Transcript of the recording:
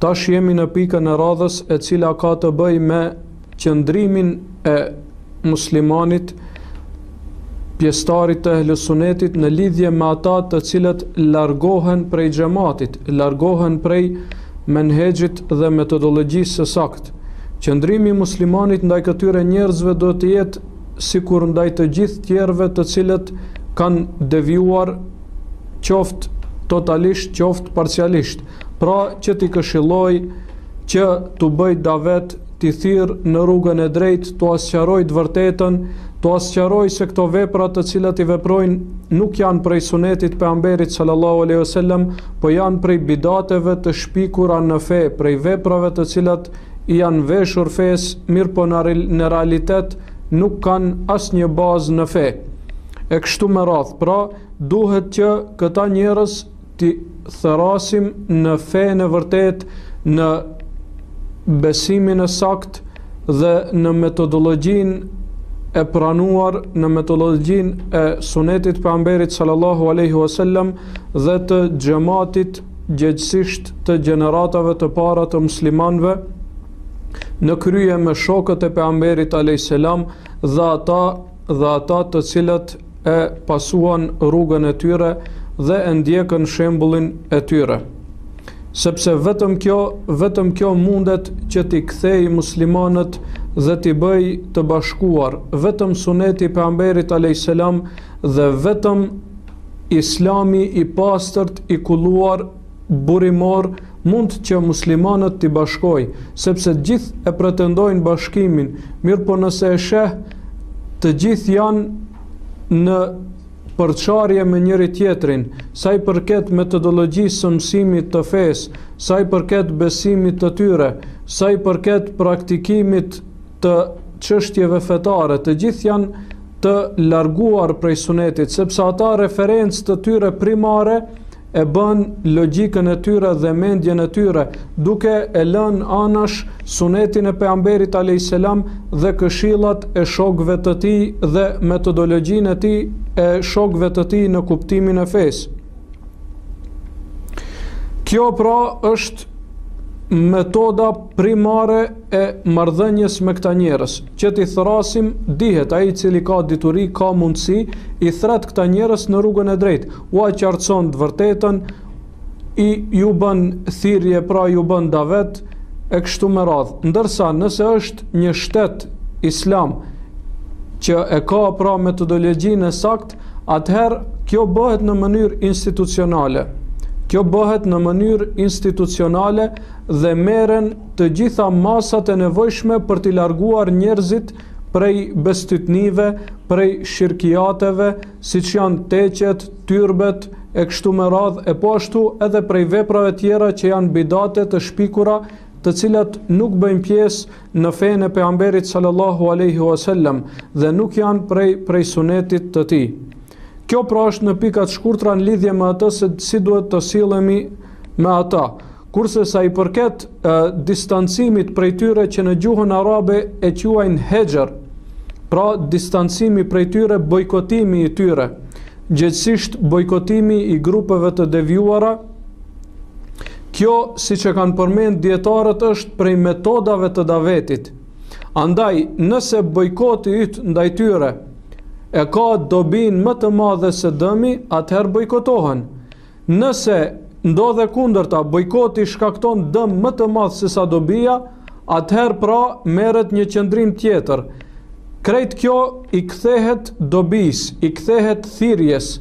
Tash jemi në pikën e radhës e cila ka të bëjë me qëndrimin e muslimanit, pjesëtarit të ehlusunetit në lidhje me ata të cilët largohen prej xhamatit, largohen prej menhexhit dhe metodologjisë së saktë. Qëndrimi i muslimanit ndaj këtyre njerëzve do të jetë sikur ndaj të gjithë tjerëve të cilët kanë devijuar qoftë totalisht, qoftë parcialisht. Pra që t'i këshilloj që t'u bëj davet, t'i thirr në rrugën e drejtë, t'u asqaroj të vërtetën, t'u asqaroj se këto vepra të cilat i veprojnë nuk janë prej sunetit pejgamberit sallallahu alaihi wasallam, po janë prej bidateve të shpikura në fe, prej veprave të cilat i janë veshur fes, mirë po në realitet nuk kanë asnjë bazë në fe. E kështu me radhë, pra duhet që këta njerëz t'i therasim në fenë e vërtet, në besimin e sakt dhe në metodologjinë e pranuar, në metodologjinë e sunetit pejgamberit sallallahu alaihi wasallam dhe të xhamatit gjithësisht të gjeneratave të para të muslimanëve, në krye me shokët e pejgamberit alayhis salam dhe ata të cilët e pasuan rrugën e tyre dhe e ndjekën shembullin e tyre. Sepse vetëm kjo mundet që t'i kthejë muslimanët dhe t'i bëj të bashkuar, vetëm suneti pejgamberit alayhis salam dhe vetëm islami i pastërt, i kulluar, burimor, mund që muslimanët t'i bashkoj, sepse gjithë e pretendojnë bashkimin, mirë po nëse e sheh, të gjithë janë në përçarje me njëri tjetrin, sa i përket metodologjisë së mësimit të fesë, sa i përket besimit të tyre, sa i përket praktikimit të çështjeve fetare, të gjithë janë të larguar prej sunetit, sepse ata referencë të tyre primare e bën logjikën e tyre dhe mendjen e tyre, duke e lënë anash sunetin e pejgamberit alayhis salam dhe këshillat e shokëve të tij dhe metodologjinë e tij e shokëve të tij në kuptimin e fesë. Kjo pra është metoda primare e marrëdhënies me këta njerëz, që t'i thrasim, dihet ai i cili ka dituri, ka mundësi, i thret këta njerëz në rrugën e drejtë, u qartëson të vërtetën, ju bën thirrje, pra ju bën davet e kështu me radhë. Ndërsa nëse është një shtet islam që e ka pra metodologjinë e saktë, atëherë kjo bëhet në mënyrë institucionale. Kjo bëhet në mënyrë institucionale dhe merren të gjitha masat e nevojshme për t'i larguar njerëzit prej bestytnive, prej shirkiateve, siç janë teqet, tyrbet, e kështu me radhë, e po ashtu edhe prej veprave tjera që janë bidate të shpikura, të cilat nuk bëjnë pjesë në fenë e pejgamberit sallallahu alaihi wasallam dhe nuk janë prej sunetit të tij. Kjo pra është në pikat shkurtra në lidhje me atë se si duhet të sillemi me ata. Kurse sa i përket distancimit prej tyre që në gjuhën arabe e quajnë hejr, pra distancimi prej tyre, bojkotimi i tyre, gjithsesi bojkotimi i grupeve të devijuara, kjo, siç e kanë përmend dietarët, është prej metodave të davetit. Andaj, nëse bojkoti yt ndaj tyre e ka dobin më të madhe se dëmi, atëherë bojkotohen. Nëse ndodhe kundërta, bojkoti shkakton dëm më të madh se sa dobia, atëherë pra merret një qëndrim tjetër. Krejt kjo i kthehet dobis, i kthehet thirrjes,